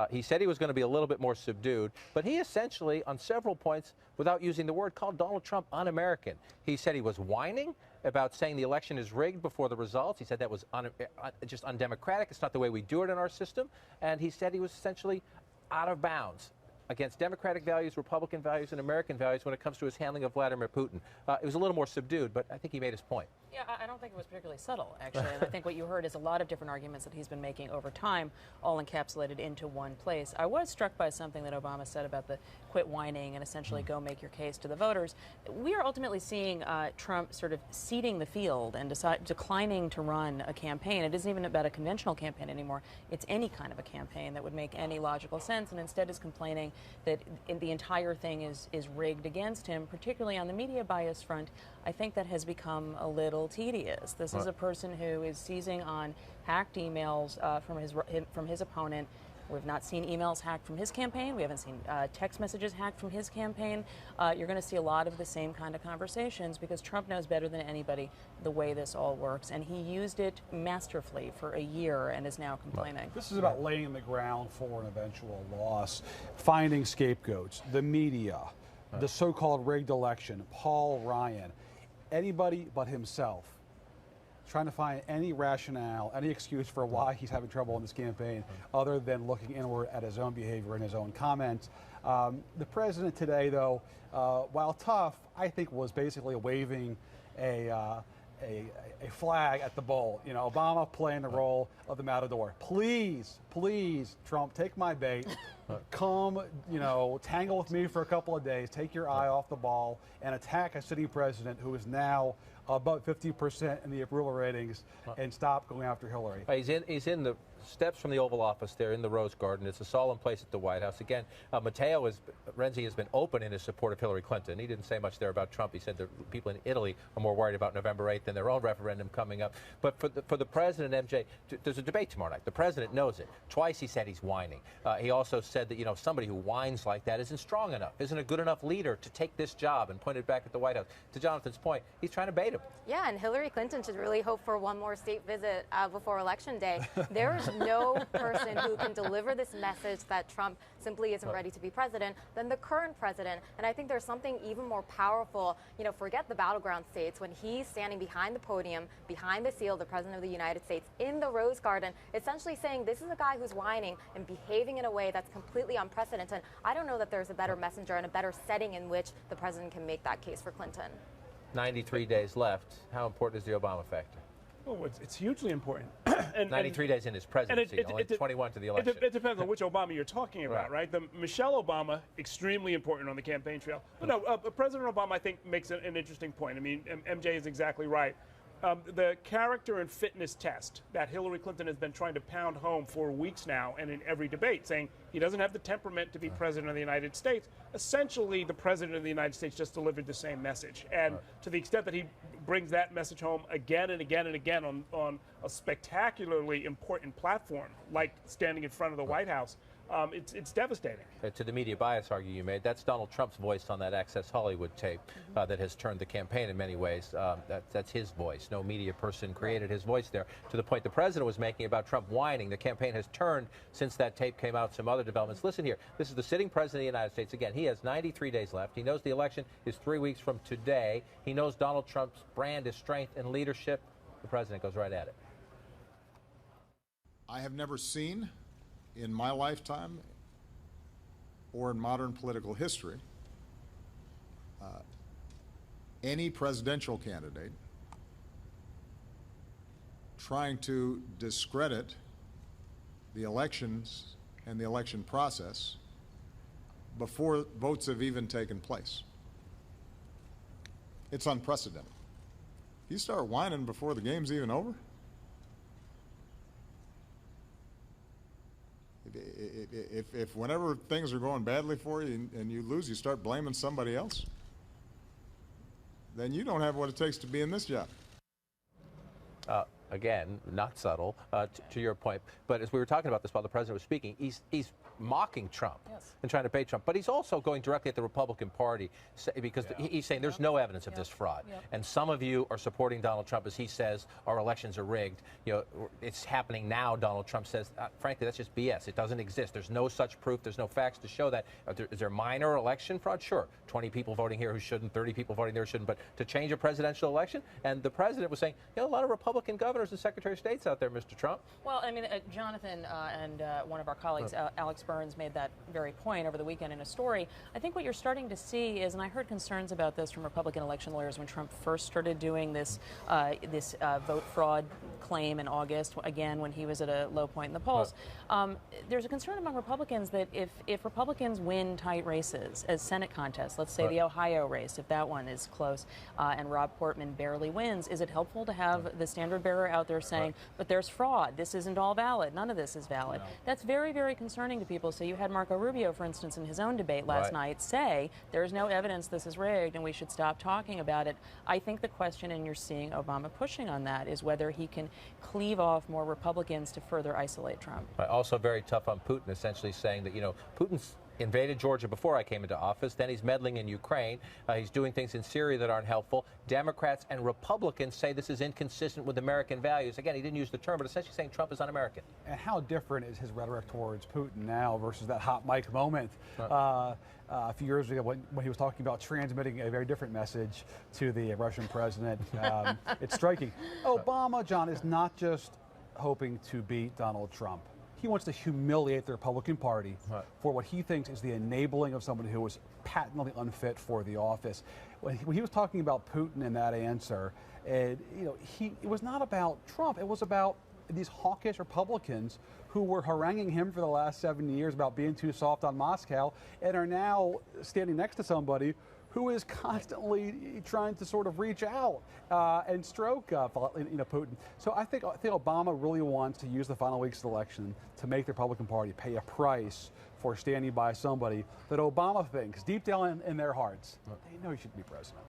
He said he was going to be a little bit more subdued, but he essentially, on several points, without using the word, called Donald Trump un-American. He said he was whining about saying the election is rigged before the results. He said that was just undemocratic. It's not the way we do it in our system. And he said he was essentially out of bounds against democratic values, Republican values, and American values when it comes to his handling of Vladimir Putin. It was a little more subdued, but I think he made his point. Yeah, I don't think it was particularly subtle, actually. And I think what you heard is a lot of different arguments that he's been making over time, all encapsulated into one place. I was struck by something that Obama said about the quit whining and essentially go make your case to the voters. We are ultimately seeing Trump sort of ceding the field and declining to run a campaign. It isn't even about a conventional campaign anymore. It's any kind of a campaign that would make any logical sense, and instead is complaining that the entire thing is rigged against him, particularly on the media bias front. I think that has become a little tedious. This is a person who is seizing on hacked emails from his opponent. We've not seen emails hacked from his campaign. We haven't seen text messages hacked from his campaign. You're going to see a lot of the same kind of conversations because Trump knows better than anybody the way this all works, and he used it masterfully for a year and is now complaining. This is about laying the ground for an eventual loss, finding scapegoats, the media, the so-called rigged election, Paul Ryan, anybody but himself, trying to find any rationale, any excuse for why he's having trouble in this campaign other than looking inward at his own behavior and his own comments. The president today, though, while tough, I think was basically waving a flag at the bull. You know, Obama playing the role of the matador. Please, please, Trump, take my bait. Come, you know, tangle with me for a couple of days, take your eye off the ball, and attack a sitting president who is now about 50% in the approval ratings, and stop going after Hillary. He's in the steps from the Oval Office there in the Rose Garden. It's a solemn place at the White House. Again, Renzi has been open in his support of Hillary Clinton. He didn't say much there about Trump. He said the people in Italy are more worried about November 8th than their own referendum coming up. But for the president, MJ, there's a debate tomorrow night. The president knows it. Twice he said he's whining. He also said that, you know, somebody who whines like that isn't strong enough, isn't a good enough leader to take this job, and pointed back at the White House. To Jonathan's point, he's trying to bait him. Yeah, and Hillary Clinton should really hope for one more state visit before Election Day. There is no person who can deliver this message that Trump simply isn't ready to be president than the current president. And I think there's something even more powerful, you know, forget the battleground states, when he's standing behind the podium, behind the seal, the president of the United States, in the Rose Garden, essentially saying this is a guy who's whining and behaving in a way that's completely unprecedented. I don't know that there's a better messenger and a better setting in which the president can make that case for Clinton. 93 days left. How important is the Obama factor? Oh, it's hugely important. 93 days in his presidency, only 21 to the election. It depends on which Obama you're talking about, right? The Michelle Obama, extremely important on the campaign trail. But no, President Obama, I think, makes an interesting point. I mean, MJ is exactly right. The character and fitness test that Hillary Clinton has been trying to pound home for weeks now, and in every debate, saying he doesn't have the temperament to be president of the United States. Essentially, the president of the United States just delivered the same message. And to the extent that he brings that message home again and again and again on a spectacularly important platform, like standing in front of the White House, it's devastating. To the media bias argument you made, that's Donald Trump's voice on that Access Hollywood tape that has turned the campaign in many ways. That's his voice. No media person created his voice there. To the point the president was making about Trump whining, the campaign has turned since that tape came out. Some other developments. Listen here. This is the sitting president of the United States. Again, he has 93 days left. He knows the election is 3 weeks from today. He knows Donald Trump's brand is strength and leadership. The president goes right at it. I have never seen in my lifetime or in modern political history any presidential candidate trying to discredit the elections and the election process before votes have even taken place. It's unprecedented. You start whining before the game's even over? If whenever things are going badly for you and you lose, you start blaming somebody else, then you don't have what it takes to be in this job. again, not subtle, to your point. But as we were talking about this while the president was speaking, he's mocking Trump and trying to bait Trump. But he's also going directly at the Republican Party because he's saying there's no evidence of this fraud. And some of you are supporting Donald Trump as he says our elections are rigged. You know, it's happening now, Donald Trump says. Frankly, that's just BS. It doesn't exist. There's no such proof. There's no facts to show that. Is there minor election fraud? Sure. 20 people voting here who shouldn't, 30 people voting there who shouldn't. But to change a presidential election? And the president was saying, you know, a lot of Republican governors and Secretary of States out there, Mr. Trump. Well, I mean, Jonathan and one of our colleagues, Alex Burns, made that very point over the weekend in a story. I think what you're starting to see is, and I heard concerns about this from Republican election lawyers when Trump first started doing this vote fraud claim in August, again, when he was at a low point in the polls. There's a concern among Republicans that if Republicans win tight races as Senate contests, let's say the Ohio race, if that one is close, and Rob Portman barely wins, is it helpful to have the standard bearer out there saying, but there's fraud, this isn't all valid, none of this is valid? No. That's very, very concerning to people. So you had Marco Rubio, for instance, in his own debate last night say there's no evidence this is rigged and we should stop talking about it. I think the question, and you're seeing Obama pushing on that, is whether he can cleave off more Republicans to further isolate Trump. Also very tough on Putin, essentially saying that, you know, Putin's invaded Georgia before I came into office. Then he's meddling in Ukraine. He's doing things in Syria that aren't helpful. Democrats and Republicans say this is inconsistent with American values. Again, he didn't use the term, but essentially saying Trump is un-American. And how different is his rhetoric towards Putin now versus that hot mic moment a few years ago when he was talking about transmitting a very different message to the Russian president? It's striking. Obama, John, is not just hoping to beat Donald Trump. He wants to humiliate the Republican Party for what he thinks is the enabling of somebody who was patently unfit for the office. When he was talking about Putin in that answer, it was not about Trump. It was about these hawkish Republicans who were haranguing him for the last 7 years about being too soft on Moscow and are now standing next to somebody who is constantly trying to sort of reach out and stroke Putin. So I think Obama really wants to use the final weeks of the election to make the Republican Party pay a price for standing by somebody that Obama thinks, deep down in their hearts, they know he should be president.